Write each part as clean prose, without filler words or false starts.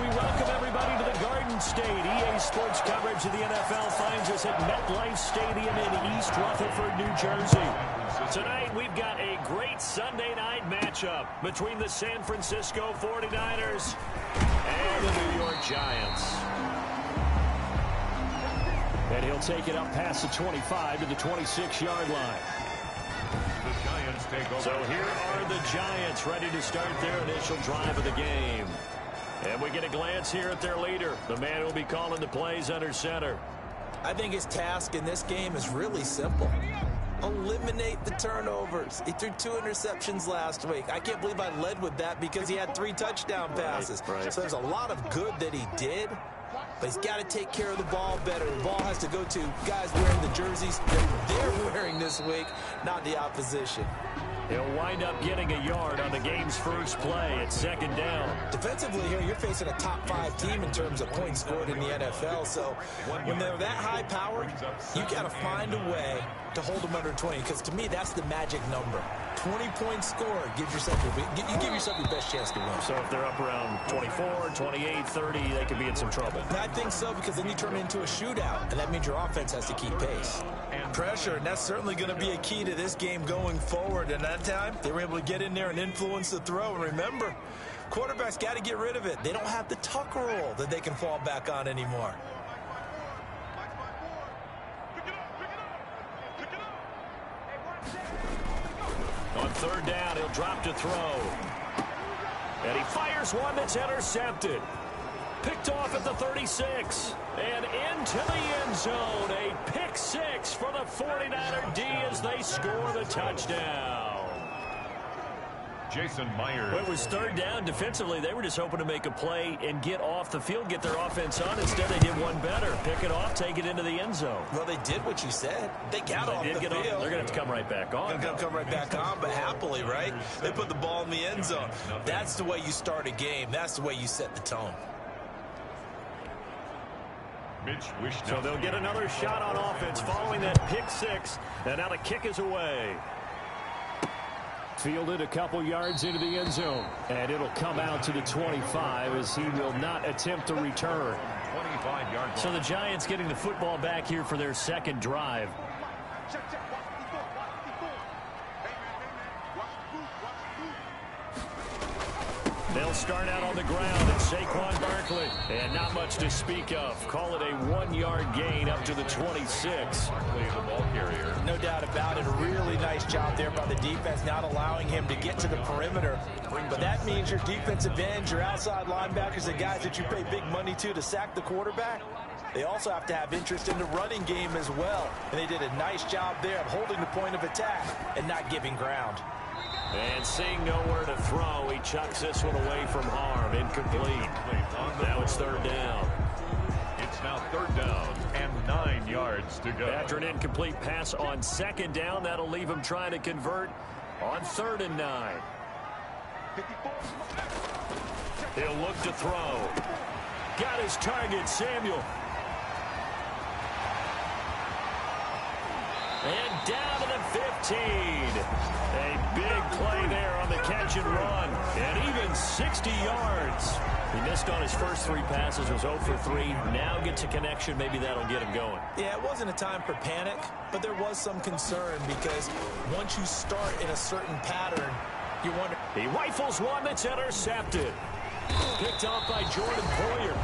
we welcome everybody to the Garden State. EA Sports coverage of the NFL finds us at MetLife Stadium in East Rutherford, New Jersey. Tonight, we've got a great Sunday night matchup between the San Francisco 49ers and the New York Giants. And he'll take it up past the 25 to the 26-yard line. The Giants take over. So here are the Giants ready to start their initial drive of the game. And we get a glance here at their leader, the man who will be calling the plays under center. I think his task in this game is really simple. Eliminate the turnovers. He threw 2 interceptions last week. I can't believe I led with that because he had 3 touchdown passes. Right. So there's a lot of good that he did, but he's got to take care of the ball better. The ball has to go to guys wearing the jerseys that they're wearing this week, not the opposition. He'll wind up getting a yard on the game's first play at second down. Defensively here, you're facing a top 5 team in terms of points scored in the NFL. So when they're that high powered, you got to find a way to hold them under 20. Because to me, that's the magic number. 20 points scored. Give yourself your best chance to win. So if they're up around 24, 28, 30, they could be in some trouble. I think so, because then you turn it into a shootout, and that means your offense has to keep pace. Pressure, and that's certainly going to be a key to this game going forward. And that time, they were able to get in there and influence the throw. And remember, quarterbacks got to get rid of it. They don't have the tuck roll that they can fall back on anymore. On third down, he'll drop to throw. And he fires one that's intercepted. Picked off at the 36. And into the end zone. A pick 6 for the 49er D as they score the touchdown. Jason Myers. Well, it was third down. Defensively, they were just hoping to make a play and get off the field, get their offense on. Instead, they did one better. Pick it off, take it into the end zone. Well, they did what you said. They got off the field. They're going to have to come right back on. They're going to come right back on, but happily, right? They put the ball in the end zone. That's the way you start a game. That's the way you set the tone. So they'll get another shot on offense following that pick 6. And now the kick is away. Fielded a couple yards into the end zone. And it'll come out to the 25 as he will not attempt to return. 25-yard. So the Giants getting the football back here for their second drive. They'll start out on the ground at Saquon Barkley. And not much to speak of. Call it a 1-yard gain up to the 26. Barkley, the ball carrier. No doubt about it. A really nice job there by the defense, not allowing him to get to the perimeter. But that means your defensive ends, your outside linebackers, the guys that you pay big money to sack the quarterback, they also have to have interest in the running game as well. And they did a nice job there of holding the point of attack and not giving ground. And seeing nowhere to throw, he chucks this one away from harm. Incomplete. Now it's third down. It's now third down and 9 yards to go. After an incomplete pass on second down, that'll leave him trying to convert on 3rd and 9. He'll look to throw. Got his target, Samuel. And down to the 15. A big play there on the catch and run. And even 60 yards. He missed on his first 3 passes, was 0 for 3. Now gets a connection. Maybe that'll get him going. Yeah, it wasn't a time for panic, but there was some concern because once you start in a certain pattern, you wonder. He rifles one that's intercepted. Picked off by Jordan Poyer.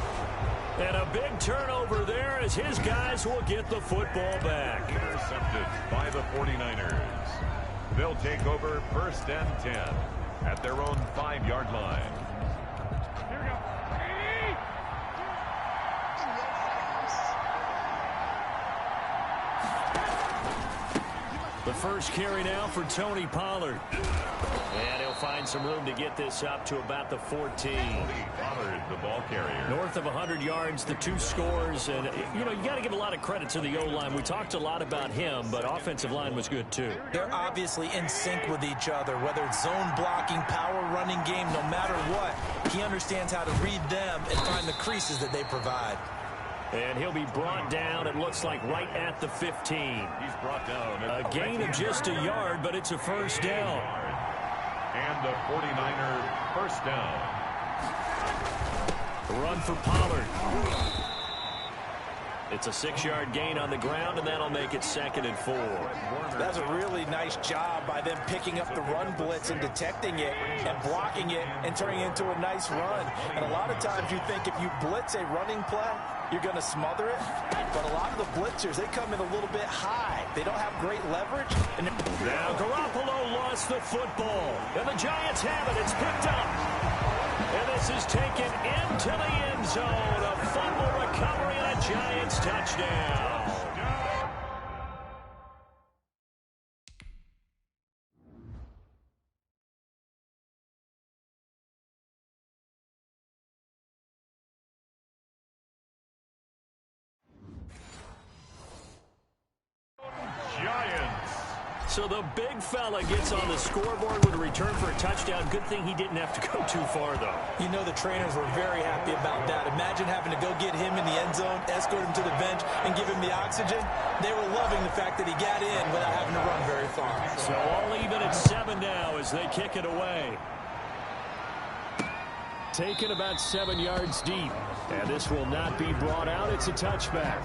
And a big turnover there as his guys will get the football back. Intercepted by the 49ers. They'll take over 1st and 10 at their own 5-yard line. Here we go. The first carry now for Tony Pollard. And he'll find some room to get this up to about the 14. Pollard, the ball carrier. North of 100 yards, the 2 scores. And, you know, you got to give a lot of credit to the O-line. We talked a lot about him, but offensive line was good, too. They're obviously in sync with each other, whether it's zone blocking, power running game, no matter what. He understands how to read them and find the creases that they provide. And he'll be brought down, it looks like, right at the 15. He's brought down. A gain of just a yard, but it's a first down. And the 49er first down. Run for Pollard. It's a 6-yard gain on the ground, and that'll make it 2nd and 4. That's a really nice job by them picking up the run blitz and detecting it and blocking it and turning it into a nice run. And a lot of times you think if you blitz a running play, you're going to smother it. But a lot of the blitzers, they come in a little bit high. They don't have great leverage. And now Garoppolo lost the football. And the Giants have it. It's picked up. And this is taken into the end zone. A fumble recovery and a Giants touchdown. So the big fella gets on the scoreboard with a return for a touchdown. Good thing he didn't have to go too far, though. You know the trainers were very happy about that. Imagine having to go get him in the end zone, escort him to the bench, and give him the oxygen. They were loving the fact that he got in without having to run very far. So all even at 7 now as they kick it away. Taken about 7 yards deep. And this will not be brought out. It's a touchback.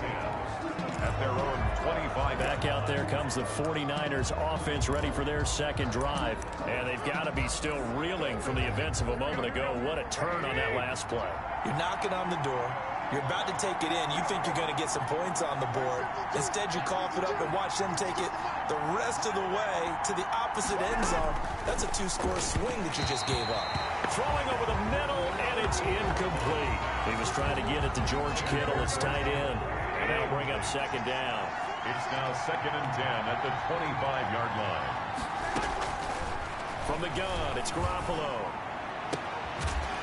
At their own 25. Back out there comes the 49ers offense ready for their second drive. And they've got to be still reeling from the events of a moment ago. What a turn on that last play. You're knocking on the door. You're about to take it in. You think you're going to get some points on the board. Instead, you cough it up and watch them take it the rest of the way to the opposite end zone. That's a 2-score swing that you just gave up. Throwing over the middle, and it's incomplete. He was trying to get it to George Kittle. It's tight end. And that'll bring up second down. It's now 2nd and 10 at the 25-yard line. From the gun, it's Garoppolo.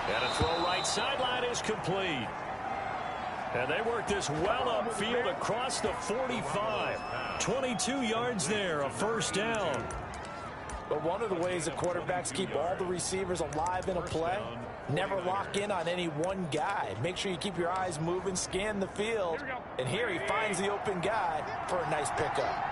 And a throw right sideline is complete. And they work this well upfield across the 45. 22 yards there, a first down. But one of the ways the quarterbacks keep all the receivers alive in a play, never lock in on any one guy. Make sure you keep your eyes moving, scan the field. And here he finds the open guy for a nice pickup.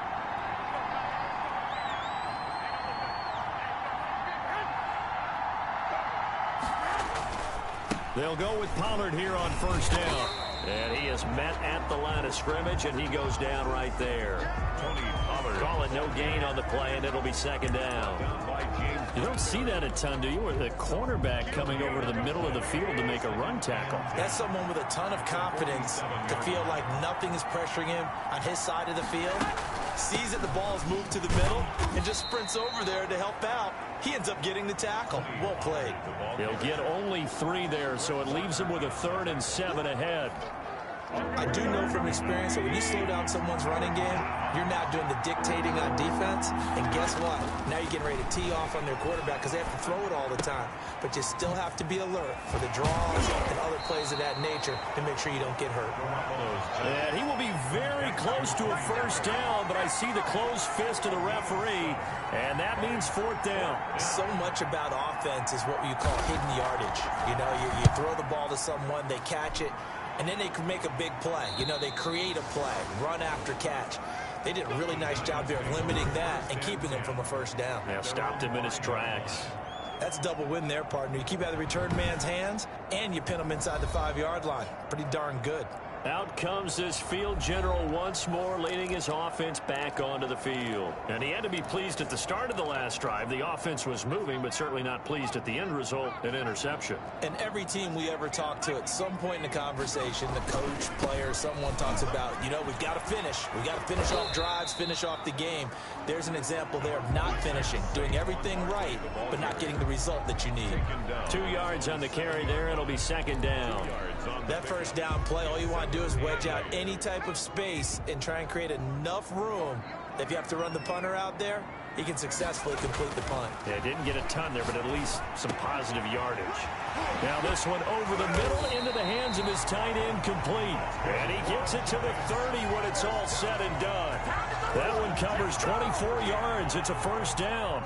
They'll go with Pollard here on first down. And he is met at the line of scrimmage, and he goes down right there. Tony Pollard. Call it no gain on the play, and it'll be second down. You don't see that a ton, do you? With a cornerback coming over to the middle of the field to make a run tackle. That's someone with a ton of confidence to feel like nothing is pressuring him on his side of the field. Sees that the ball is moved to the middle and just sprints over there to help out. He ends up getting the tackle. Well played. He'll get only 3 there, so it leaves him with a 3rd and 7 ahead. I do know from experience that when you slow down someone's running game, you're now doing the dictating on defense. And guess what? Now you're getting ready to tee off on their quarterback because they have to throw it all the time. But you still have to be alert for the draws and other plays of that nature to make sure you don't get hurt. And he will be very close to a first down, but I see the closed fist of the referee, and that means 4th down. So much about offense is what you call hidden yardage. You know, you throw the ball to someone, they catch it, and then they can make a big play. You know, they create a play, run after catch. They did a really nice job there of limiting that and keeping him from a first down. Yeah, stopped him in his tracks. That's double win there, partner. You keep out of the return man's hands, and you pin him inside the 5-yard line. Pretty darn good. Out comes this field general once more, leading his offense back onto the field. And he had to be pleased at the start of the last drive. The offense was moving, but certainly not pleased at the end result, an interception. And every team we ever talk to, at some point in the conversation, the coach, player, someone talks about, you know, we've got to finish. We've got to finish off drives, finish off the game. There's an example there of not finishing, doing everything right, but not getting the result that you need. 2 yards on the carry there. It'll be second down. That first down play, all you want to do is wedge out any type of space and try and create enough room that if you have to run the punter out there, he can successfully complete the punt. Yeah, didn't get a ton there, but at least some positive yardage. Now this one over the middle into the hands of his tight end, complete. And he gets it to the 30 when it's all said and done. That one covers 24 yards. It's a first down.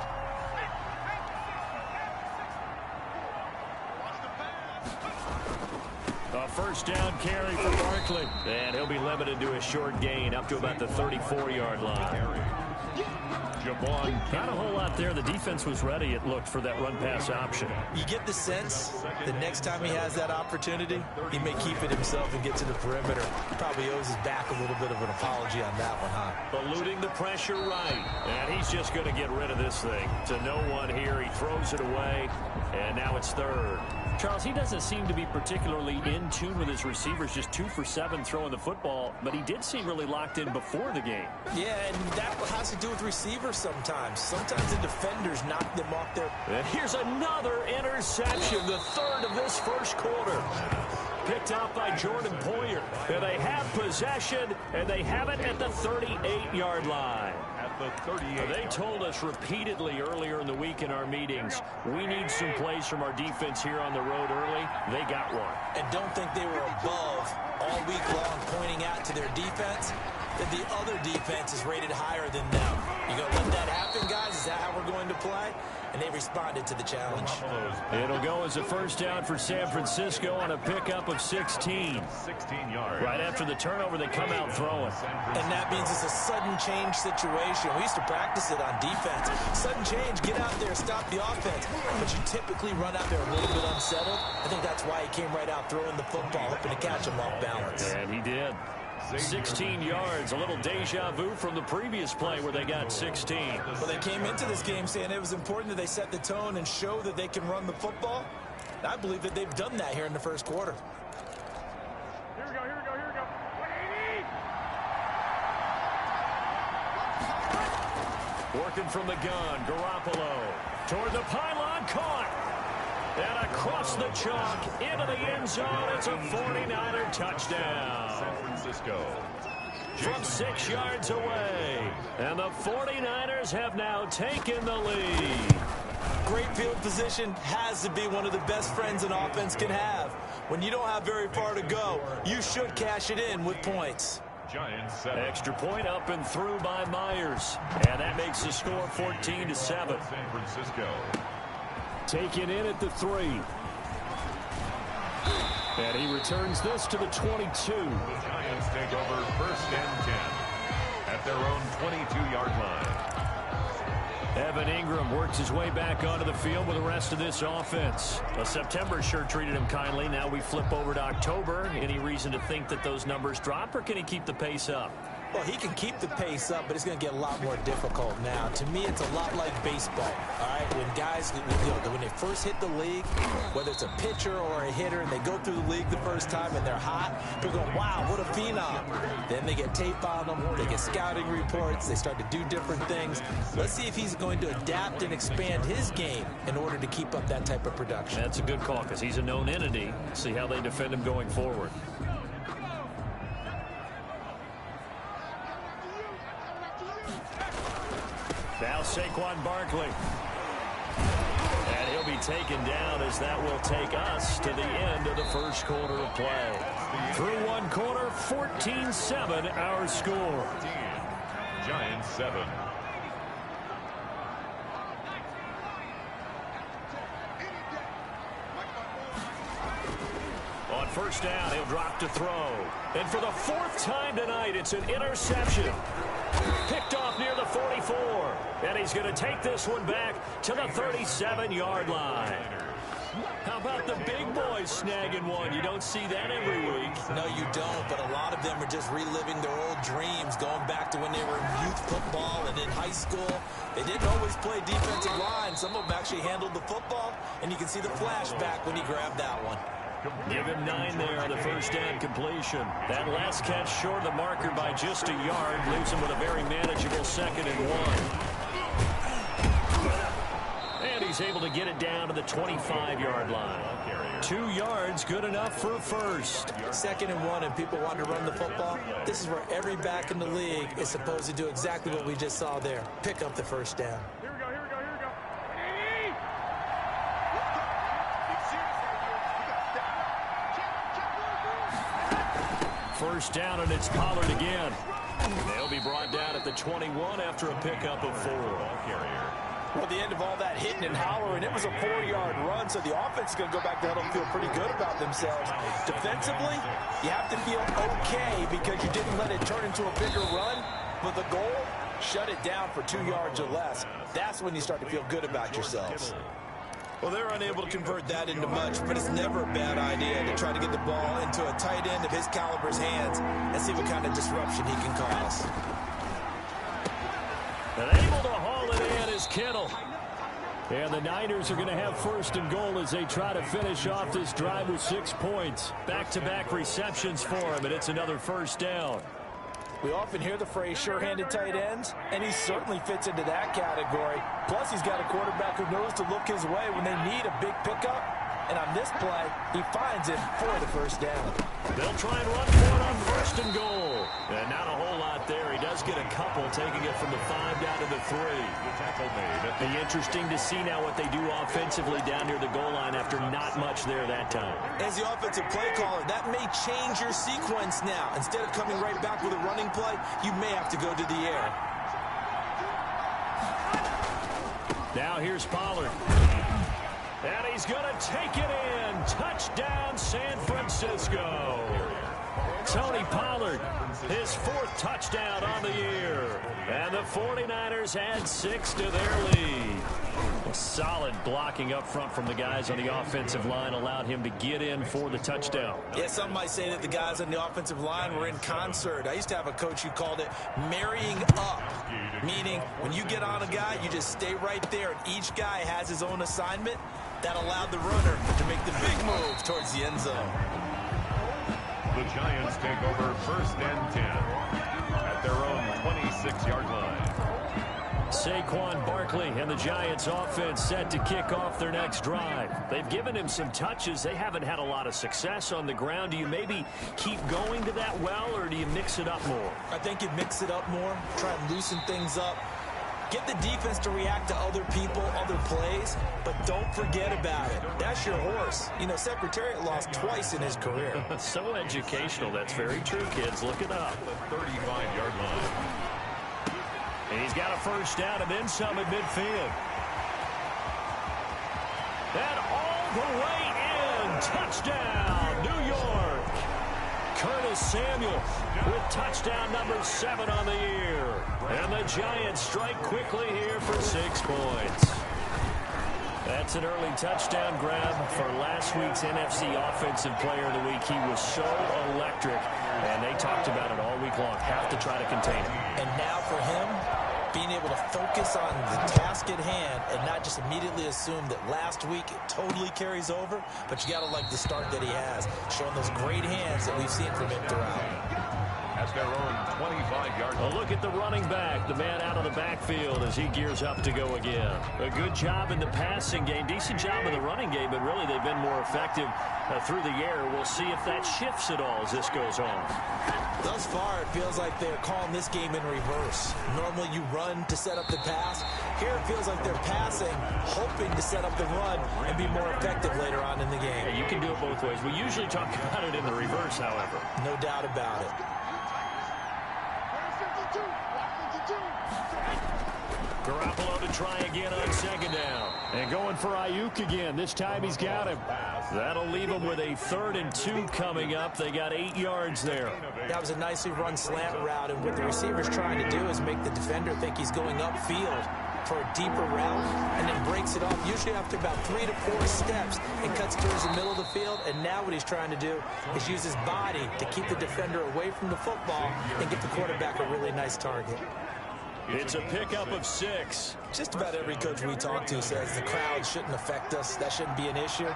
A first down carry for Barkley. And he'll be limited to a short gain up to about the 34-yard line. Not a whole lot there. The defense was ready, it looked, for that run-pass option. You get the sense the next time he has that opportunity, he may keep it himself and get to the perimeter. Probably owes his back a little bit of an apology on that one, huh? Eluding the pressure right. And he's just going to get rid of this thing. To no one here. He throws it away. And now it's third. Charles, he doesn't seem to be particularly in tune with his receivers, just 2 for 7 throwing the football, but he did seem really locked in before the game. Yeah, and that has to do with receivers sometimes. Sometimes the defenders knock them off their... And here's another interception, the third of this first quarter. Picked off by Jordan Poyer. And they have possession, and they have it at the 38-yard line. The 38. They told us repeatedly earlier in the week in our meetings, we need some plays from our defense here on the road early. They got one. And don't think they were above all week long pointing out to their defense that the other defense is rated higher than them. You going to let that happen, guys? Is that how we're going to play? And they responded to the challenge. It'll go as a first down for San Francisco on a pickup of 16. 16 yards. Right after the turnover, they come out throwing. And that means it's a sudden change situation. We used to practice it on defense. Sudden change, get out there, stop the offense. But you typically run out there a little bit unsettled. I think that's why he came right out throwing the football, hoping to catch him off balance. And he did. 16 yards, a little deja vu from the previous play where they got 16. Well, they came into this game saying it was important that they set the tone and show that they can run the football. I believe that they've done that here in the first quarter. Here we go, here we go, here we go. 180! Working from the gun, Garoppolo. Toward the pylon, caught. And across the chalk, into the end zone. It's a 49er touchdown. San Francisco. From 6 yards away. And the 49ers have now taken the lead. Great field position has to be one of the best friends an offense can have. When you don't have very far to go, you should cash it in with points. Giants 7. Extra point up and through by Myers. And that makes the score 14-7. San Francisco. Taken in at the 3. And he returns this to the 22. The Giants take over first and 10 at their own 22-yard line. Evan Ingram works his way back onto the field with the rest of this offense. Well, September sure treated him kindly. Now we flip over to October. Any reason to think that those numbers drop, or can he keep the pace up? Well, he can keep the pace up, but it's going to get a lot more difficult now. To me, it's a lot like baseball, all right? When guys, when they first hit the league, whether it's a pitcher or a hitter, and they go through the league the first time and they're hot, they're going, wow, what a phenom. Then they get tape on them, they get scouting reports, they start to do different things. Let's see if he's going to adapt and expand his game in order to keep up that type of production. That's a good call because he's a known entity. See how they defend him going forward. Now Saquon Barkley. And he'll be taken down as that will take us to the end of the first quarter of play. Through one quarter, 14-7 our score. Giants 7. On first down, he'll drop to throw. And for the 4th time tonight, it's an interception. Picked off near the 44. And he's going to take this one back to the 37-yard line. How about the big boys snagging one? You don't see that every week. No, you don't, but a lot of them are just reliving their old dreams, going back to when they were in youth football and in high school. They didn't always play defensive line. Some of them actually handled the football, and you can see the flashback when he grabbed that one. Give him 9 there on the first down completion. That last catch short of the marker by just a yard leaves him with a very manageable 2nd and 1. And he's able to get it down to the 25-yard line. 2 yards, good enough for a first. 2nd and 1, and people want to run the football. This is where every back in the league is supposed to do exactly what we just saw there. Pick up the first down. Here we go, here we go, here we go. 180! First down, and it's Pollard again. They'll be brought down at the 21 after a pickup of 4. Well, the end of all that hitting and hollering, it was a 4-yard run, so the offense is going to go back to huddle and feel pretty good about themselves. Defensively, you have to feel okay because you didn't let it turn into a bigger run, but the goal, shut it down for 2 yards or less. That's when you start to feel good about yourselves. Well, they're unable to convert that into much, but it's never a bad idea to try to get the ball into a tight end of his caliber's hands and see what kind of disruption he can cause. And able to haul it in is Kittle. And the Niners are going to have first and goal as they try to finish off this drive with 6 points. Back-to-back receptions for him, and it's another first down. We often hear the phrase sure-handed tight ends, and he certainly fits into that category. Plus, he's got a quarterback who knows to look his way when they need a big pickup. And on this play, he finds him for the first down. They'll try and run for it on first and goal. And not a whole lot there. He does get a couple, taking it from the 5 down to the 3. It'll be interesting to see now what they do offensively down near the goal line after not much there that time. As the offensive play caller, that may change your sequence now. Instead of coming right back with a running play, you may have to go to the air. Now here's Pollard. And he's going to take it in. Touchdown, San Francisco. Tony Pollard, his 4th touchdown on the year. And the 49ers add 6 to their lead. A solid blocking up front from the guys on the offensive line allowed him to get in for the touchdown. Yeah, some might say that the guys on the offensive line were in concert. I used to have a coach who called it marrying up, meaning when you get on a guy, you just stay right there, and each guy has his own assignment. That allowed the runner to make the big move towards the end zone. The Giants take over first and 10 at their own 26-yard line. Saquon Barkley and the Giants offense set to kick off their next drive. They've given him some touches. They haven't had a lot of success on the ground. Do you maybe keep going to that well, or do you mix it up more? I think you mix it up more, try and loosen things up. Get the defense to react to other people, other plays, but don't forget about it. That's your horse. You know, Secretariat lost twice in his career. So educational. That's very true, kids. Look it up. The 35-yard line. And he's got a first down and then some at midfield. And all the way in. Touchdown, New York. Curtis Samuel with touchdown number 7 on the year. And the Giants strike quickly here for 6 points. That's an early touchdown grab for last week's NFC Offensive Player of the Week. He was so electric, and they talked about it all week long. Have to try to contain him. And now for him, being able to focus on the task at hand and not just immediately assume that last week it totally carries over, but you got to like the start that he has, showing those great hands that we've seen from him throughout. At their own 25-yard line. A look at the running back, the man out of the backfield as he gears up to go again. A good job in the passing game, decent job in the running game, but really they've been more effective through the air. We'll see if that shifts at all as this goes on. Thus far, it feels like they're calling this game in reverse. Normally you run to set up the pass. Here it feels like they're passing, hoping to set up the run and be more effective later on in the game. Yeah, you can do it both ways. We usually talk about it in the reverse, however. No doubt about it. Garoppolo to try again on second down. And going for Ayuk again. This time he's got him. That'll leave him with a 3rd and 2 coming up. They got 8 yards there. That was a nicely run slant route, and what the receiver's trying to do is make the defender think he's going upfield for a deeper route, and then breaks it off, usually after about 3 to 4 steps, and cuts towards the middle of the field. And now what he's trying to do is use his body to keep the defender away from the football and get the quarterback a really nice target. It's a pickup of 6. Just about every coach we talk to says the crowd shouldn't affect us. That shouldn't be an issue.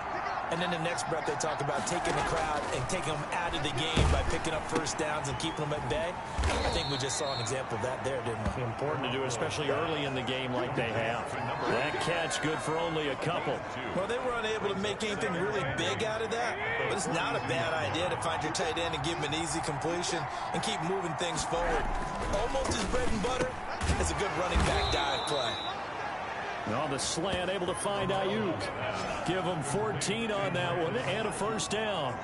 And then the next breath they talk about taking the crowd and taking them out of the game by picking up first downs and keeping them at bay. I think we just saw an example of that there, didn't we? Important to do, especially early in the game like they have. That catch good for only a couple. Well, they were unable to make anything really big out of that, but it's not a bad idea to find your tight end and give him an easy completion and keep moving things forward. Almost as bread and butter as a good running back dive play. On the slant, able to find Ayuk. Give him 14 on that one and a first down.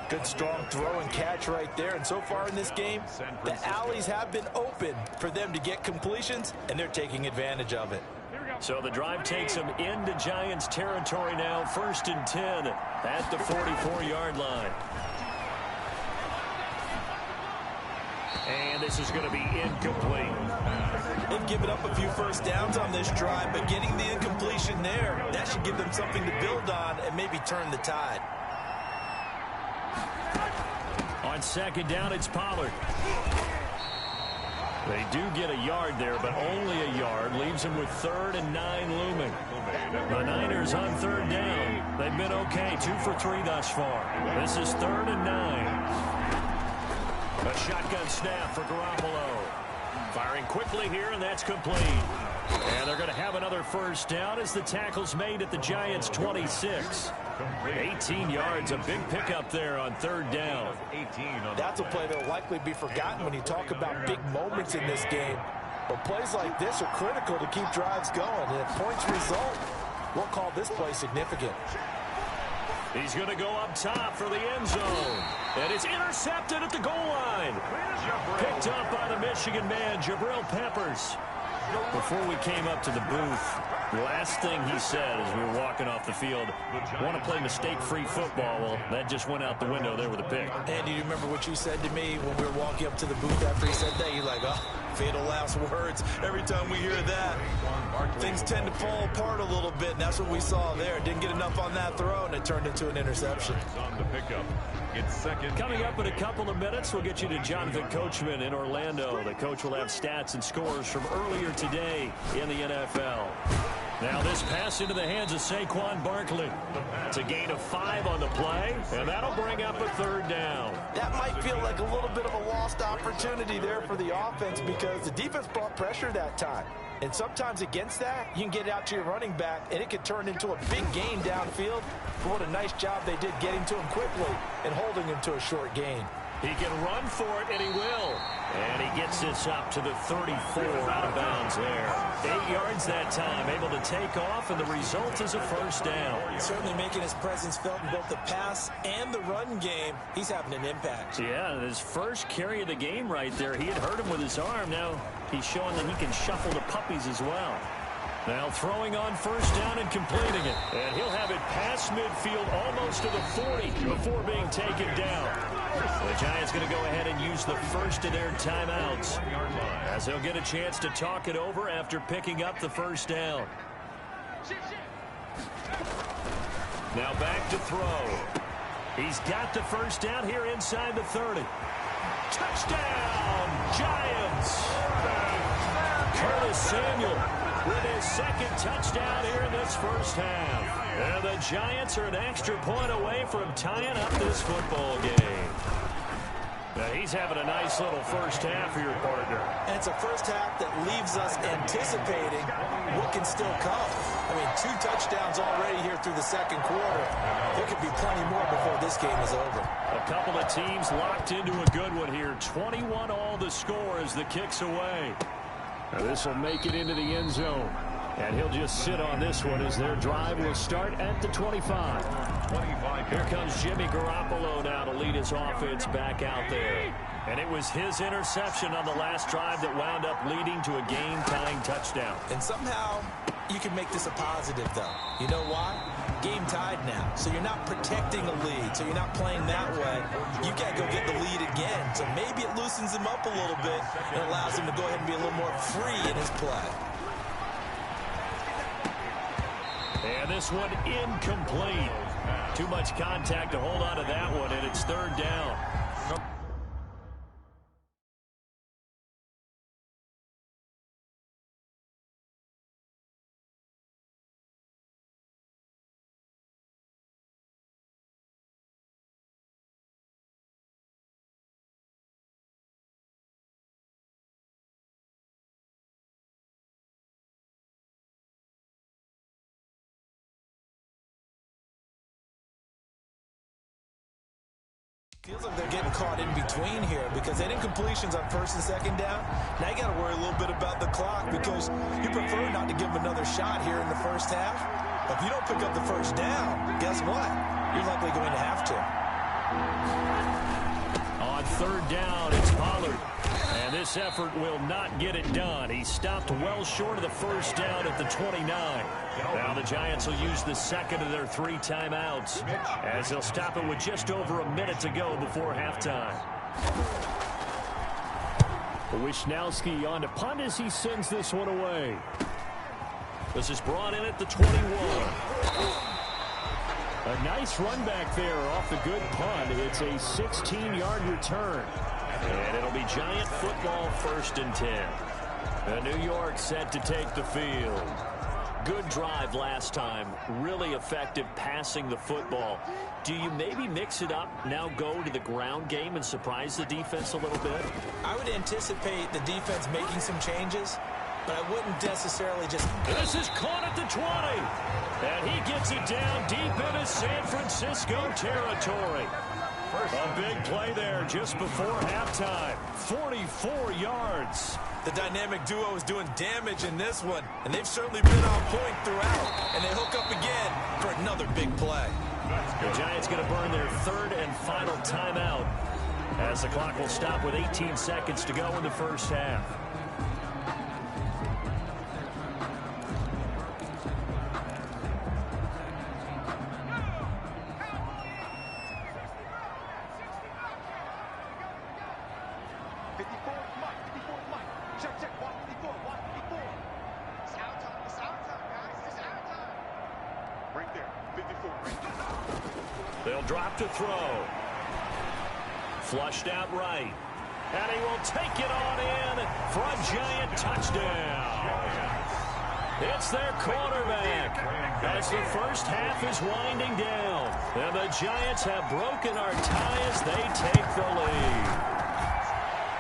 Good strong throw and catch right there. And so far in this game, the alleys have been open for them to get completions, and they're taking advantage of it. So the drive takes them into Giants territory now. 1st and 10 at the 44-yard line. And this is going to be incomplete. They've given up a few first downs on this drive, but getting the incompletion there, that should give them something to build on and maybe turn the tide. On second down, it's Pollard. They do get a yard there, but only a yard. Leaves them with 3rd and 9 looming. The Niners on 3rd down. They've been okay, 2 for 3 thus far. This is 3rd and 9. A shotgun snap for Garoppolo. Firing quickly here, and that's complete. And they're going to have another first down as the tackle's made at the Giants' 26. 18 yards, a big pickup there on 3rd down. That's a play that will likely be forgotten when you talk about big moments in this game. But plays like this are critical to keep drives going. And if points result, we'll call this play significant. He's going to go up top for the end zone. And it's intercepted at the goal line. Picked up by the Michigan man, Jabril Peppers. Before we came up to the booth, the last thing he said as we were walking off the field, want to play mistake-free football. Well, that just went out the window there with a pick. Andy, do you remember what you said to me when we were walking up to the booth after he said that? You're like, oh, fatal last words. Every time we hear that, things tend to fall apart a little bit, and that's what we saw there. Didn't get enough on that throw, and it turned into an interception. On the pickup. It's second. Coming up in a couple of minutes, we'll get you to Jonathan Coachman in Orlando. The coach will have stats and scores from earlier today in the NFL. Now this pass into the hands of Saquon Barkley. It's a gain of 5 on the play, and that'll bring up a 3rd down. That might feel like a little bit of a lost opportunity there for the offense because the defense brought pressure that time. And sometimes against that, you can get it out to your running back, and it can turn into a big gain downfield. But what a nice job they did getting to him quickly and holding him to a short gain. He can run for it, and he will. And he gets this up to the 34 out of bounds there. 8 yards that time, able to take off, and the result is a first down. Certainly making his presence felt in both the pass and the run game. He's having an impact. Yeah, his first carry of the game right there. He had hurt him with his arm. Now he's showing that he can shuffle the puppies as well. Now throwing on first down and completing it. And he'll have it past midfield almost to the 40 before being taken down. The Giants going to go ahead and use the first of their timeouts as they'll get a chance to talk it over after picking up the first down. Now back to throw. He's got the first down here inside the 30. Touchdown, Giants! Curtis Samuel with his second touchdown here in this first half. And the Giants are an extra point away from tying up this football game. Now he's having a nice little first half for your partner. And it's a first half that leaves us anticipating what can still come. I mean, 2 touchdowns already here through the second quarter. There could be plenty more before this game is over. A couple of teams locked into a good one here. 21 all the score as the kick's away. Now this will make it into the end zone. And he'll just sit on this one as their drive will start at the 25. Here comes Jimmy Garoppolo now to lead his offense back out there. And it was his interception on the last drive that wound up leading to a game-tying touchdown. And somehow you can make this a positive, though. You know why? Game tied now. So you're not protecting a lead. So you're not playing that way. You can't go get the lead again. So maybe it loosens him up a little bit and allows him to go ahead and be a little more free in his play. And this one incomplete. Too much contact to hold on to that one, and it's 3rd down. Feels like they're getting caught in between here because they didn't completions on first and second down. Now you got to worry a little bit about the clock because you prefer not to give them another shot here in the first half. But if you don't pick up the first down, guess what? You're likely going to have to. On 3rd down, it's Pollard. And this effort will not get it done. He stopped well short of the first down at the 29. Now the Giants will use the second of their 3 timeouts as they'll stop it with just over a minute to go before halftime. Wisnowski on to punt as he sends this one away. This is brought in at the 21. A nice run back there off the good punt. It's a 16-yard return. And it'll be Giant football 1st and 10. And New York set to take the field. Good drive last time. Really effective passing the football. Do you maybe mix it up, now go to the ground game and surprise the defense a little bit? I would anticipate the defense making some changes, but I wouldn't necessarily just... This is caught at the 20. And he gets it down deep into San Francisco territory. A big play there just before halftime. 44 yards. The dynamic duo is doing damage in this one, and they've certainly been on point throughout. And they hook up again for another big play. The Giants going to burn their 3rd and final timeout as the clock will stop with 18 seconds to go in the first half. They'll drop to throw. Flushed out right. And he will take it on in for a Giant touchdown. It's their quarterback as the first half is winding down. And the Giants have broken our tie as they take the lead.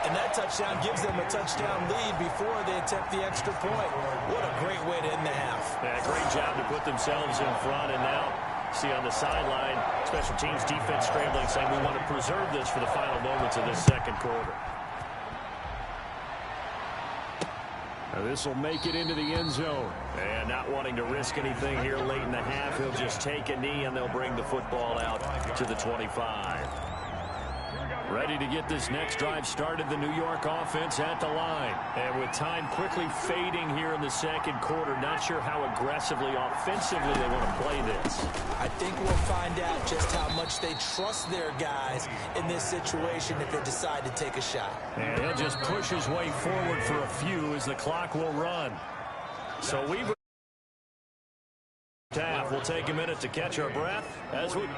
And that touchdown gives them a touchdown lead before they attempt the extra point. What a great way to end the half. Yeah, great job to put themselves in front. And now, see on the sideline, special teams defense scrambling, saying we want to preserve this for the final moments of this second quarter. Now this will make it into the end zone. And not wanting to risk anything here late in the half, he'll just take a knee and they'll bring the football out to the 25. Ready to get this next drive started, the New York offense at the line. And with time quickly fading here in the second quarter, not sure how aggressively, offensively they want to play this. I think we'll find out just how much they trust their guys in this situation if they decide to take a shot. And he'll just push his way forward for a few as the clock will run. So we'll take a minute to catch our breath.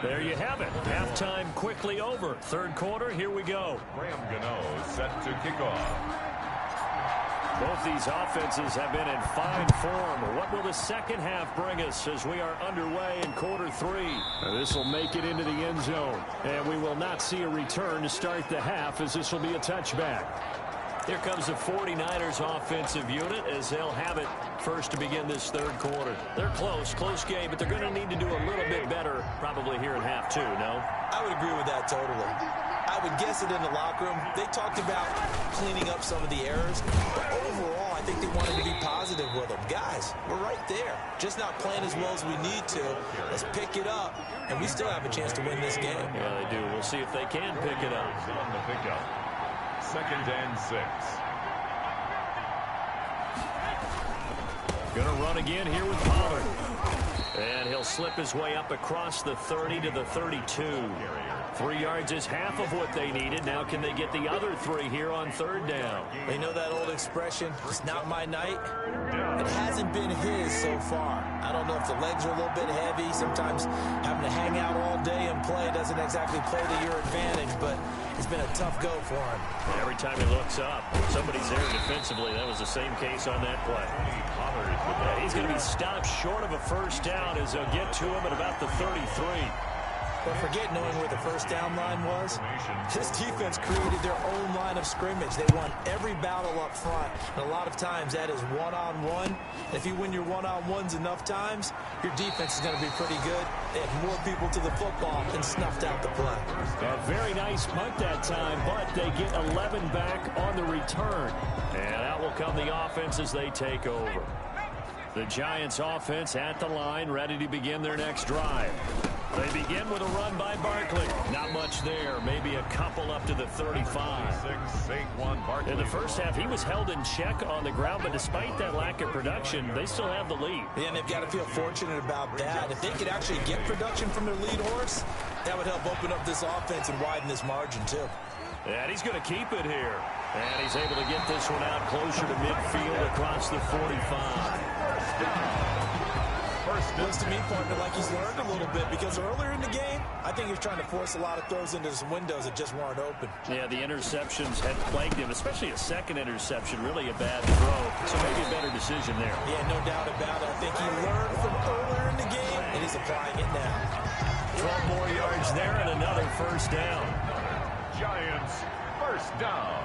There you have it. Halftime quickly over. Third quarter, here we go. Graham Gano set to kick off. Both these offenses have been in fine form. What will the second half bring us as we are underway in quarter 3? This will make it into the end zone. And we will not see a return to start the half as this will be a touchback. Here comes the 49ers offensive unit as they'll have it first to begin this third quarter. They're close game, but they're going to need to do a little bit better probably here in half 2, no? I would agree with that totally. I would guess it in the locker room. They talked about cleaning up some of the errors, but overall, I think they wanted to be positive with them. Guys, we're right there. Just not playing as well as we need to. Let's pick it up, and we still have a chance to win this game. Yeah, they do. We'll see if they can pick it up. On the pickup. 2nd and 6. Gonna run again here with Pollard. And he'll slip his way up across the 30 to the 32. 3 yards is half of what they needed. Now can they get the other 3 here on 3rd down? They know that old expression, it's not my night. It hasn't been his so far. I don't know if the legs are a little bit heavy. Sometimes having to hang out all day and play doesn't exactly play to your advantage, but it's been a tough go for him. Every time he looks up, somebody's there defensively. That was the same case on that play. Yeah, he's going to be stopped short of a first down as they'll get to him at about the 33. But forget knowing where the first down line was. This defense created their own line of scrimmage. They won every battle up front, and a lot of times that is one-on-one. If you win your one-on-ones enough times, your defense is going to be pretty good. They have more people to the football and snuffed out the play. A very nice punt that time, but they get 11 back on the return. And out will come the offense as they take over. The Giants offense at the line, ready to begin their next drive. They begin with a run by Barkley. Not much there. Maybe a couple up to the 35. In the first half, he was held in check on the ground, but despite that lack of production, they still have the lead. Yeah, and they've got to feel fortunate about that. If they could actually get production from their lead horse, that would help open up this offense and widen this margin, too. And he's going to keep it here. And he's able to get this one out closer to midfield across the 45. Looks to me, partner, like he's learned a little bit, because earlier in the game, I think he was trying to force a lot of throws into some windows that just weren't open. Yeah, the interceptions had plagued him, especially a second interception, really a bad throw. So maybe a better decision there. Yeah, no doubt about it. I think he learned from earlier in the game, and he's applying it now. 12 more yards there and another first down. Giants first down.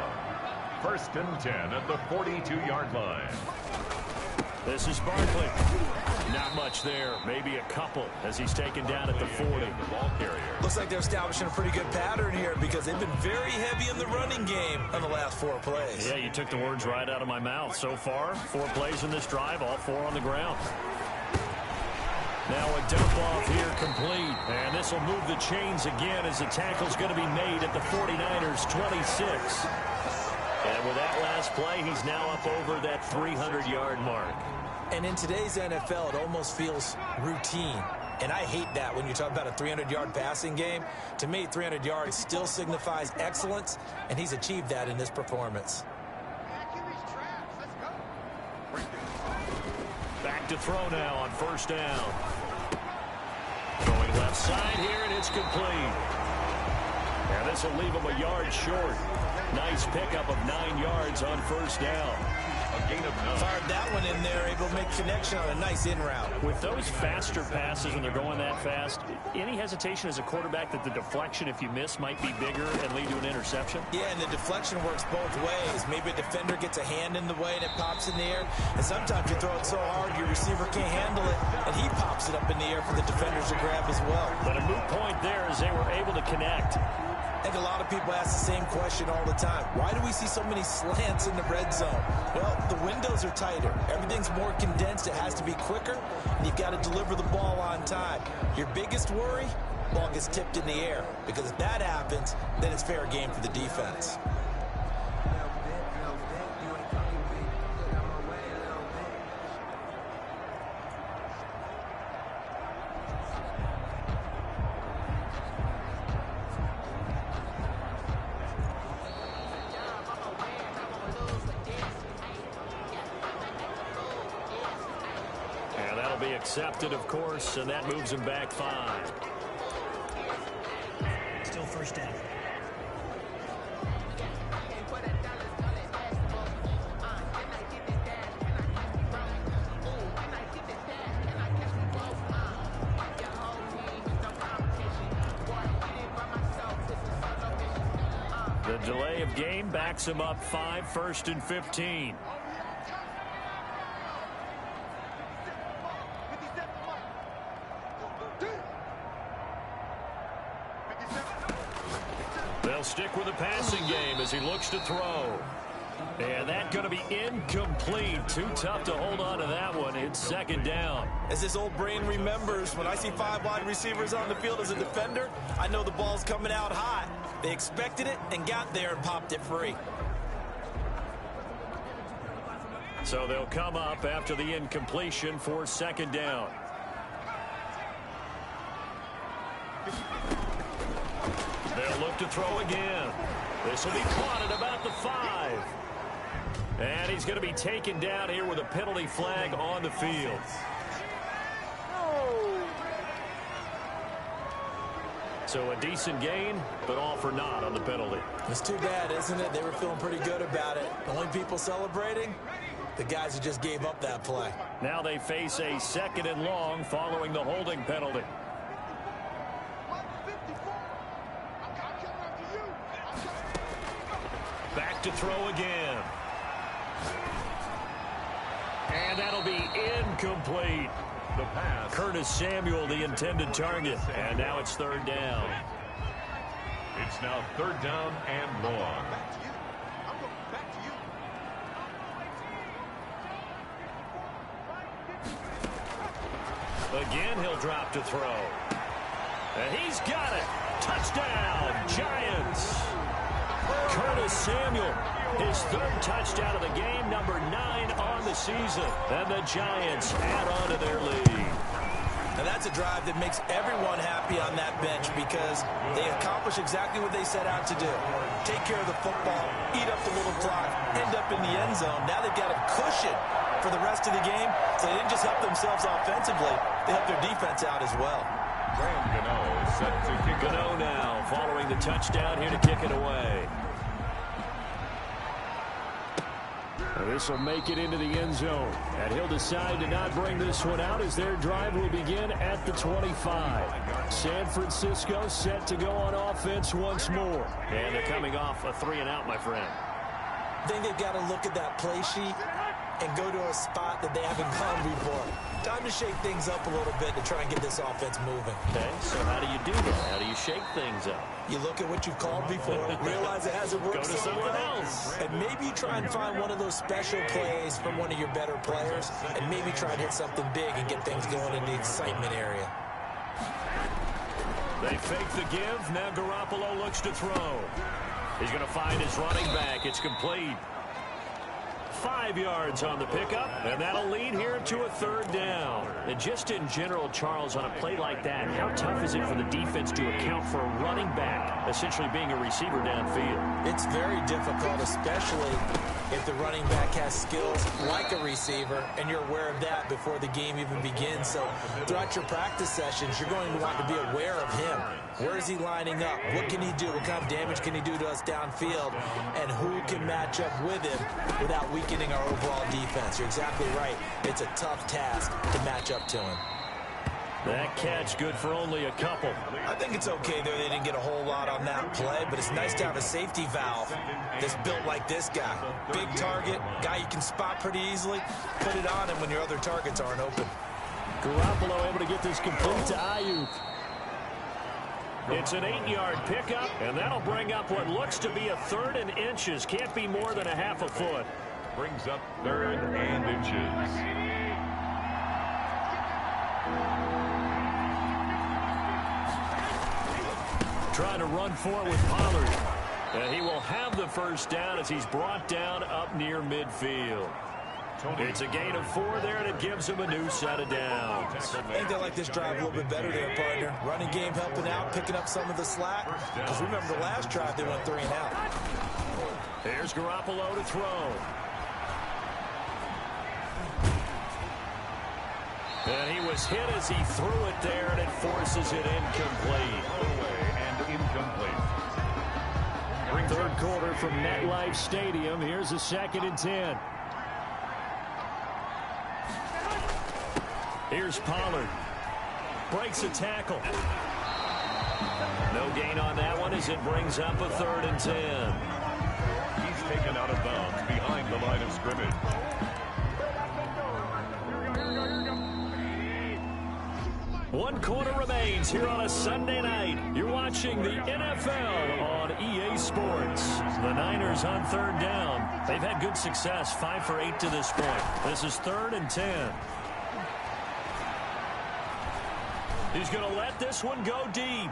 1st and 10 at the 42-yard line. This is Barkley. Not much there. Maybe a couple as he's taken down at the 40. The ball carrier. Looks like they're establishing a pretty good pattern here, because they've been very heavy in the running game on the last 4 plays. Yeah, you took the words right out of my mouth. So far, 4 plays in this drive, all 4 on the ground. Now a dump off here complete. And this will move the chains again as the tackle's going to be made at the 49ers 26. And with that last play, he's now up over that 300-yard mark. And in today's NFL, it almost feels routine. And I hate that when you talk about a 300-yard passing game. To me, 300 yards still signifies excellence, and he's achieved that in this performance. Back to throw now on first down. Going left side here, and it's complete. And this will leave him a yard short. Nice pickup of 9 yards on first down. A gain of 9. Fired that one in there, able to make connection on a nice in route. With those faster passes when they're going that fast, any hesitation as a quarterback that the deflection, if you miss, might be bigger and lead to an interception? Yeah, and the deflection works both ways. Maybe a defender gets a hand in the way and it pops in the air. And sometimes you throw it so hard your receiver can't handle it, and he pops it up in the air for the defenders to grab as well. But a moot point there as they were able to connect. I think a lot of people ask the same question all the time. Why do we see so many slants in the red zone? Well, the windows are tighter. Everything's more condensed. It has to be quicker, and you've got to deliver the ball on time. Your biggest worry? Ball gets tipped in the air, because if that happens, then it's fair game for the defense. Be accepted, of course, and that moves him back 5. Still first down. The delay of game backs him up 5, 1st and 15. They'll stick with the passing game as he looks to throw. And that's going to be incomplete. Too tough to hold on to that one. It's 2nd down. As this old brain remembers, when I see 5 wide receivers on the field as a defender, I know the ball's coming out hot. They expected it and got there and popped it free. So they'll come up after the incompletion for 2nd down. They'll look to throw again. This will be caught at about the 5. And he's going to be taken down here with a penalty flag on the field. So a decent gain, but all for naught on the penalty. It's too bad, isn't it? They were feeling pretty good about it. The only people celebrating, the guys who just gave up that play. Now they face a 2nd and long following the holding penalty. Back to throw again. And that'll be incomplete. The pass. Curtis Samuel, the intended target. And now it's 3rd down. It's now 3rd down and long. Again, he'll drop to throw. And he's got it. Touchdown, Giants. Curtis Samuel, his 3rd touchdown of the game, number 9 on the season. And the Giants add on to their lead. And that's a drive that makes everyone happy on that bench because they accomplish exactly what they set out to do. Take care of the football, eat up the little clock, end up in the end zone. Now they've got a cushion for the rest of the game, so they didn't just help themselves offensively, they helped their defense out as well. Graham Gano is set to kick. Gano now following the touchdown here to kick it away. This will make it into the end zone. And he'll decide to not bring this one out as their drive will begin at the 25. San Francisco set to go on offense once more. And they're coming off a 3-and-out, my friend. I think they've got to look at that play sheet and go to a spot that they haven't gone before. Time to shake things up a little bit to try and get this offense moving. Okay, so how do you do that? How do you shake things up? You look at what you've called before, realize it hasn't worked Go to something else. and maybe try and find one of those special plays from one of your better players, and maybe try and hit something big and get things going in the excitement area. They fake the give. Now Garoppolo looks to throw. He's going to find his running back. It's complete. 5 yards on the pickup, and that'll lead here to a 3rd down. And just in general, Charles, on a play like that, how tough is it for the defense to account for a running back essentially being a receiver downfield? It's very difficult, especially if the running back has skills like a receiver, and you're aware of that before the game even begins. So throughout your practice sessions, you're going to want to be aware of him. Where is he lining up? What can he do? What kind of damage can he do to us downfield? And who can match up with him without weakening our overall defense? You're exactly right. It's a tough task to match up to him. That catch good for only a couple. I think it's okay there. They didn't get a whole lot on that play, but it's nice to have a safety valve that's built like this guy. Big target, guy you can spot pretty easily. Put it on him when your other targets aren't open. Garoppolo able to get this complete to Ayuk. It's an 8-yard pickup, and that'll bring up what looks to be a 3rd and inches. Can't be more than a half a foot. Brings up 3rd and inches. Trying to run for it with Pollard. And he will have the first down as he's brought down up near midfield. It's a gain of 4 there, and it gives him a new set of downs. I think they like this drive a little bit better there, partner. Running game helping out, picking up some of the slack. Because remember the last drive, they went 3 and out. Here's Garoppolo to throw. And he was hit as he threw it there, and it forces it incomplete. And incomplete. 3rd quarter from MetLife Stadium. Here's a 2nd and 10. Here's Pollard. Breaks a tackle. No gain on that one as it brings up a 3rd and 10. He's taken out of bounds behind the line of scrimmage. 1 quarter remains here on a Sunday night. You're watching the NFL on EA Sports. The Niners on 3rd down. They've had good success, 5 for 8 to this point. This is 3rd and 10. He's going to let this one go deep.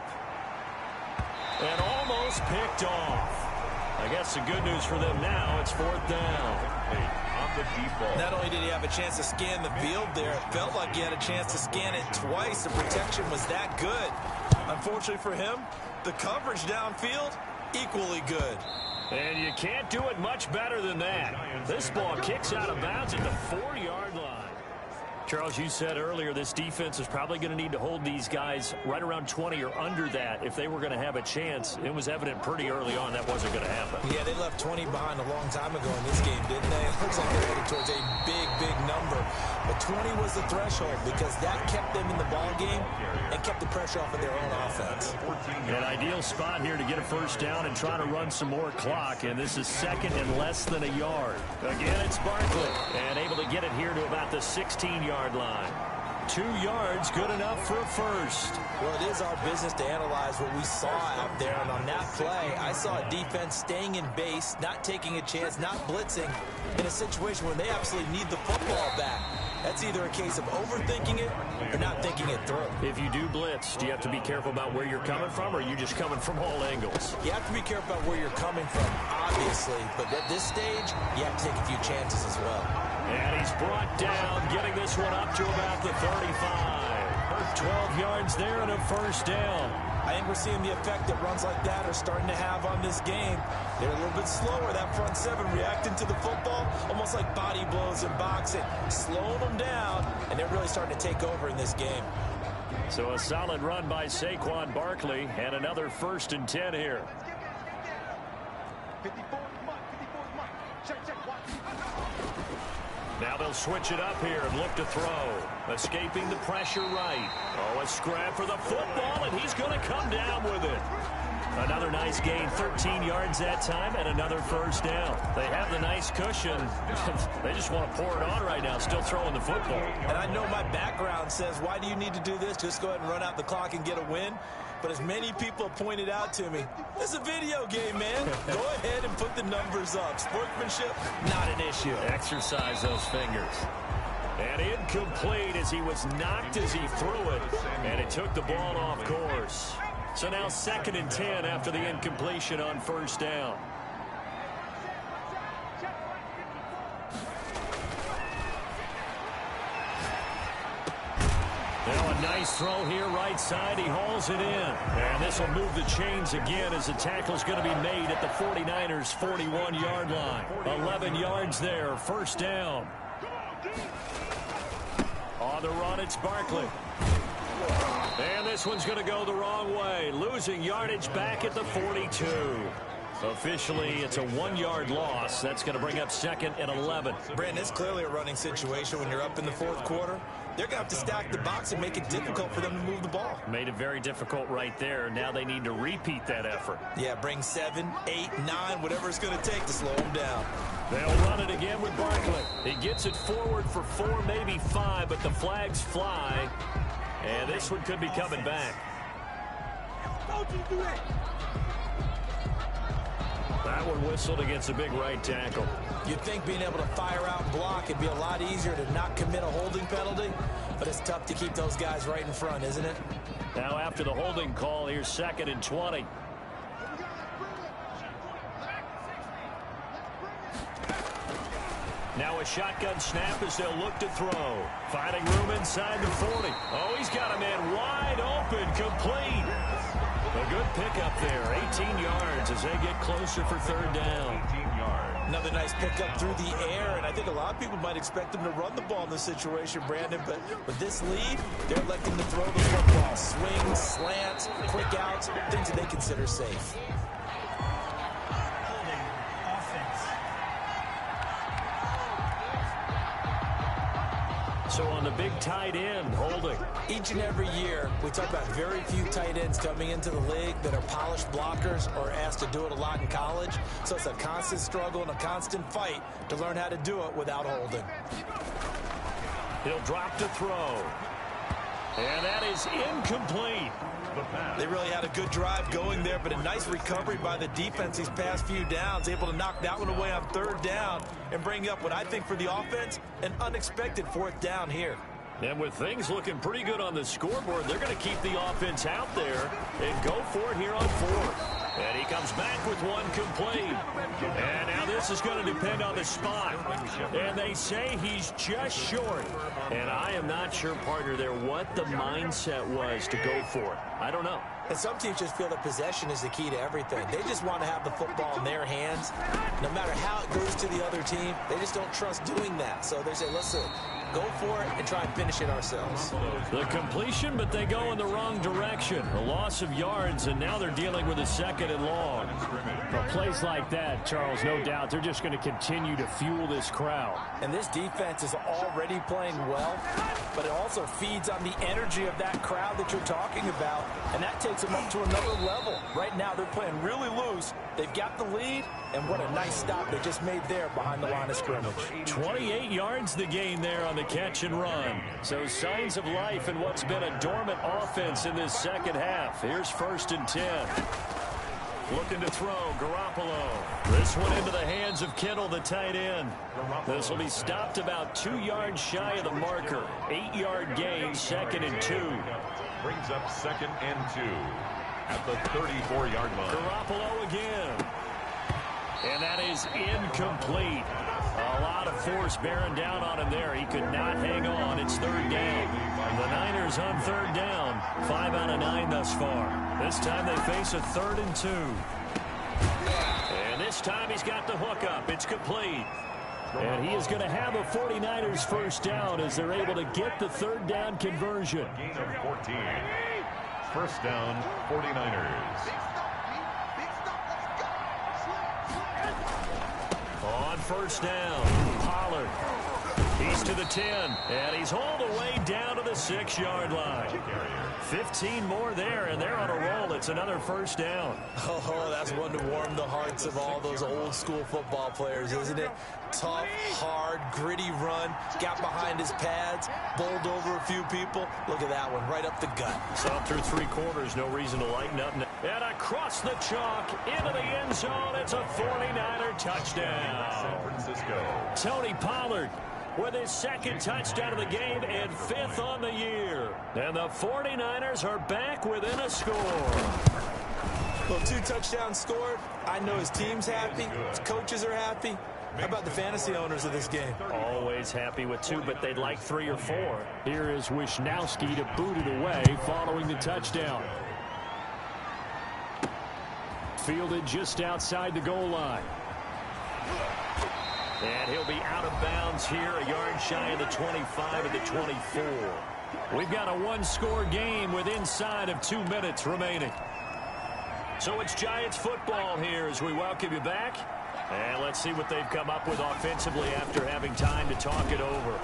And almost picked off. I guess the good news for them now, it's 4th down. On the deep ball. Not only did he have a chance to scan the field there, it felt like he had a chance to scan it twice. The protection was that good. Unfortunately for him, the coverage downfield, equally good. And you can't do it much better than that. This ball kicks out of bounds at the 4-yard line. Charles, you said earlier this defense is probably going to need to hold these guys right around 20 or under that if they were going to have a chance. It was evident pretty early on that wasn't going to happen. Yeah, they left 20 behind a long time ago in this game, didn't they? It looks like they're headed towards a big, big number. But 20 was the threshold because that kept them in the ball game and kept the pressure off of their own offense. An ideal spot here to get a first down and try to run some more clock. And this is 2nd and less than a yard. Again, it's Barkley. And able to get it here to about the 16-yard line. 2 yards, good enough for a first. Well, it is our business to analyze what we saw out there. And on that play, I saw a defense staying in base, not taking a chance, not blitzing in a situation where they absolutely need the football back. That's either a case of overthinking it or not thinking it through. If you do blitz, do you have to be careful about where you're coming from, or are you just coming from all angles? You have to be careful about where you're coming from, obviously. But at this stage, you have to take a few chances as well. And he's brought down, getting this one up to about the 35. 12 yards there and a first down. I think we're seeing the effect that runs like that are starting to have on this game. They're a little bit slower, that front seven, reacting to the football, almost like body blows in boxing, slowing them down, and they're really starting to take over in this game. So a solid run by Saquon Barkley, and another 1st and 10 here. Now they'll switch it up here and look to throw. Escaping the pressure right. Oh, a scrap for the football, and he's going to come down with it. Another nice gain, 13 yards that time, and another first down. They have the nice cushion. They just want to pour it on right now, still throwing the football. And I know my background says, why do you need to do this? Just go ahead and run out the clock and get a win. But as many people pointed out to me, this is a video game, man. Go ahead and put the numbers up. Sportsmanship, not an issue. Exercise those fingers. And incomplete as he was knocked as he threw it. And it took the ball off course. So now 2nd and 10 after the incompletion on first down. Now a nice throw here right side. He hauls it in. And this will move the chains again as the tackle's going to be made at the 49ers 41-yard line. 11 yards there. First down. On the run, it's Barkley. And this one's going to go the wrong way. Losing yardage back at the 42. Officially, it's a 1-yard loss. That's going to bring up 2nd and 11. Brandon, it's clearly a running situation when you're up in the 4th quarter. They're going to have to stack the box and make it difficult for them to move the ball. Made it very difficult right there. Now they need to repeat that effort. Yeah, bring 7, 8, 9, whatever it's going to take to slow them down. They'll run it again with Barkley. He gets it forward for 4, maybe 5, but the flags fly. And this one could be coming back. That one whistled against a big right tackle. You'd think being able to fire out and block would be a lot easier to not commit a holding penalty, but it's tough to keep those guys right in front, isn't it? Now after the holding call, here's 2nd and 20. Now a shotgun snap as they'll look to throw. Finding room inside the 40. Oh, he's got a man wide open, complete. A good pickup there, 18 yards as they get closer for 3rd down. 18 yards. Another nice pickup through the air, and I think a lot of people might expect them to run the ball in this situation, Brandon, but with this lead, they're electing to throw the football. Swings, slants, quick outs, things that they consider safe. So on the big tight end, holding. Each and every year, we talk about very few tight ends coming into the league that are polished blockers or asked to do it a lot in college. So it's a constant struggle and a constant fight to learn how to do it without holding. He'll drop to throw. And that is incomplete. They really had a good drive going there, but a nice recovery by the defense these past few downs, able to knock that one away on 3rd down and bring up what I think for the offense, an unexpected 4th down here. And with things looking pretty good on the scoreboard, they're going to keep the offense out there and go for it here on 4th. And he comes back with one complete. And now this is going to depend on the spot. And they say he's just short. And I am not sure, partner, there what the mindset was to go for it. I don't know. And some teams just feel that possession is the key to everything. They just want to have the football in their hands. No matter how it goes to the other team, they just don't trust doing that. So they say, listen, go for it and try and finish it ourselves. The completion, but they go in the wrong direction. A loss of yards, and now they're dealing with a 2nd and long. A place like that, Charles, no doubt, they're just going to continue to fuel this crowd. And this defense is already playing well, but it also feeds on the energy of that crowd that you're talking about, and that takes them up to another level. Right now, they're playing really loose. They've got the lead, and what a nice stop they just made there behind the line of scrimmage. 28 yards the gain there on the catch and run. So signs of life in what's been a dormant offense in this 2nd half. Here's 1st and 10. Looking to throw, Garoppolo. This one into the hands of Kittle, the tight end. This will be stopped about 2 yards shy of the marker. 8-yard gain, 2nd and 2. Brings up 2nd and 2 at the 34-yard line. Garoppolo again. And that is incomplete. A A lot of force bearing down on him there. He could not hang on. It's third down. The Niners on third down. 5 out of 9 thus far. This time they face a 3rd and 2. And this time he's got the hook up. It's complete. And he is going to have a 49ers first down as they're able to get the third down conversion. Gain of 14. First down, 49ers. On first down, Pollard. He's to the 10, and he's hauled away down to the 6-yard line. 15 more there, and they're on a roll. It's another first down. Oh, that's one to warm the hearts of all those old-school football players, isn't it? Tough, hard, gritty run. Got behind his pads, bowled over a few people. Look at that one, right up the gut. So through 3 quarters, no reason to lighten up. And across the chalk, into the end zone. It's a 49er touchdown. San Francisco. Tony Pollard with his 2nd touchdown of the game and 5th on the year. And the 49ers are back within a score. Well, 2 touchdowns scored. I know his team's happy. His coaches are happy. How about the fantasy owners of this game? Always happy with 2, but they'd like 3 or 4. Here is Wisnowski to boot it away following the touchdown. Fielded just outside the goal line. And he'll be out of bounds here, a yard shy of the 25 of the 24. We've got a 1-score game with inside of 2 minutes remaining. So it's Giants football here as we welcome you back. And let's see what they've come up with offensively after having time to talk it over.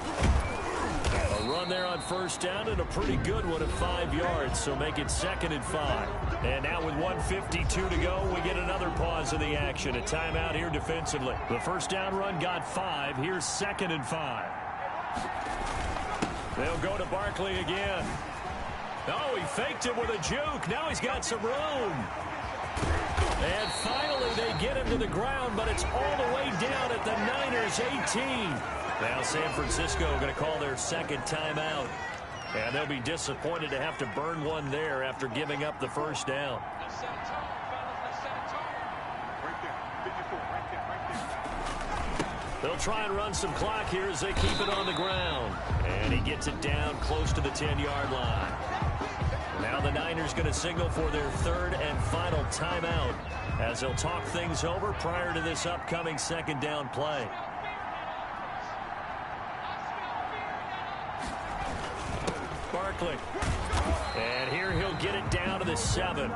A run there on first down and a pretty good one at 5 yards, so make it 2nd and 5. And now with 1:52 to go, we get another pause of the action. A timeout here defensively. The first down run got 5. Here's 2nd and 5. They'll go to Barkley again. Oh, he faked him with a juke. Now he's got some room. And finally they get him to the ground, but it's all the way down at the Niners 18. Now San Francisco going to call their 2nd timeout. And they'll be disappointed to have to burn one there after giving up the first down. They'll try and run some clock here as they keep it on the ground. And he gets it down close to the 10-yard line. Now the Niners going to signal for their 3rd and final timeout as they'll talk things over prior to this upcoming 2nd down play. Barkley. And here he'll get it down to the 7.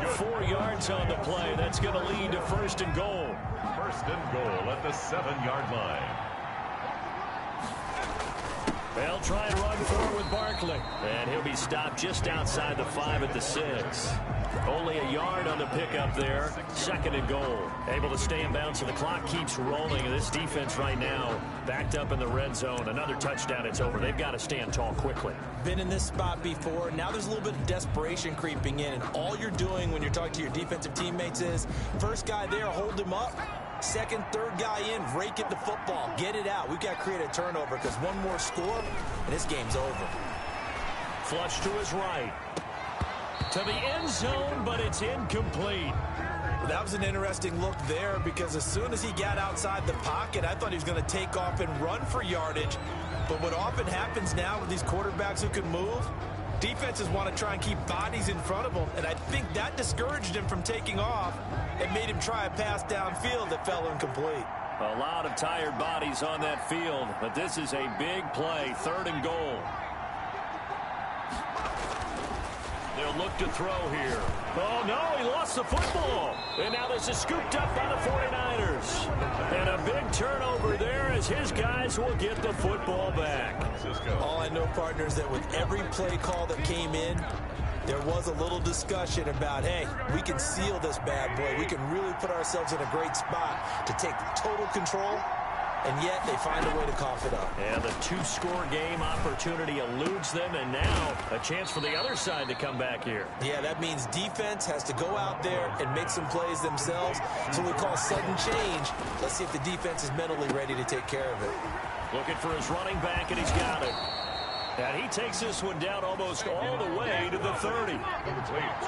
4 yards on the play. That's going to lead to 1st and goal. 1st and goal at the 7-yard line. They'll try and run forward with Barkley. And he'll be stopped just outside the 5 at the 6. Only a yard on the pickup there. 2nd and goal. Able to stay in bounds, so the clock keeps rolling. And this defense right now backed up in the red zone. Another touchdown, it's over. They've got to stand tall quickly. Been in this spot before. Now there's a little bit of desperation creeping in. And all you're doing when you're talking to your defensive teammates is, first guy there, hold him up. 2nd, 3rd guy in, rake it to football. Get it out. We've got to create a turnover because one more score, and this game's over. Flush to his right. To the end zone, but it's incomplete. Well, that was an interesting look there because as soon as he got outside the pocket, I thought he was going to take off and run for yardage. But what often happens now with these quarterbacks who can move, defenses want to try and keep bodies in front of them, and I think that discouraged him from taking off and made him try a pass downfield that fell incomplete. A lot of tired bodies on that field, but this is a big play, 3rd and goal. They'll look to throw here. Oh, no, he lost the football. And now this is scooped up by the 49ers. And a big turnover there as his guys will get the football back. All I know, partners, that with every play call that came in, there was a little discussion about, hey, we can seal this bad boy. We can really put ourselves in a great spot to take total control. And yet they find a way to cough it up. And the 2-score game opportunity eludes them, and now a chance for the other side to come back here. Yeah, that means defense has to go out there and make some plays themselves. So we call sudden change. Let's see if the defense is mentally ready to take care of it. Looking for his running back, and he's got it. And he takes this one down almost all the way to the 30.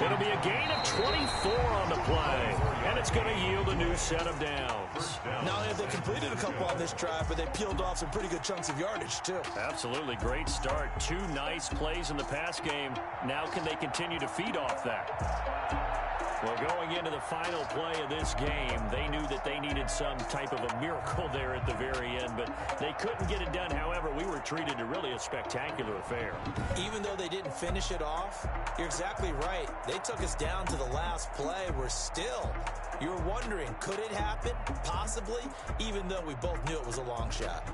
It'll be a gain of 24 on the play. And it's going to yield a new set of downs. Not only have they completed a couple on this drive, but they peeled off some pretty good chunks of yardage, too. Absolutely great start. 2 nice plays in the pass game. Now can they continue to feed off that? Well, going into the final play of this game, they knew that they needed some type of a miracle there at the very end, but they couldn't get it done. However, we were treated to really a spectacular affair. Even though they didn't finish it off, you're exactly right. They took us down to the last play. You're wondering, could it happen? Possibly, even though we both knew it was a long shot.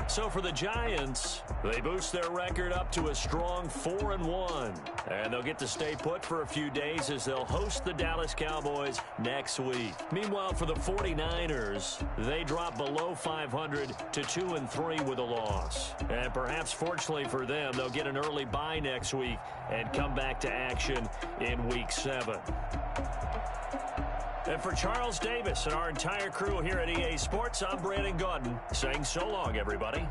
So for the Giants, they boost their record up to a strong 4-1. And they'll get to stay put for a few days as they'll host the Dallas Cowboys next week. Meanwhile, for the 49ers, they drop below 500 to 2-3 with a loss. And perhaps fortunately for them, they'll get an early bye next week and come back to action in Week 7. And for Charles Davis and our entire crew here at EA Sports, I'm Brandon Gaudin saying so long, everybody.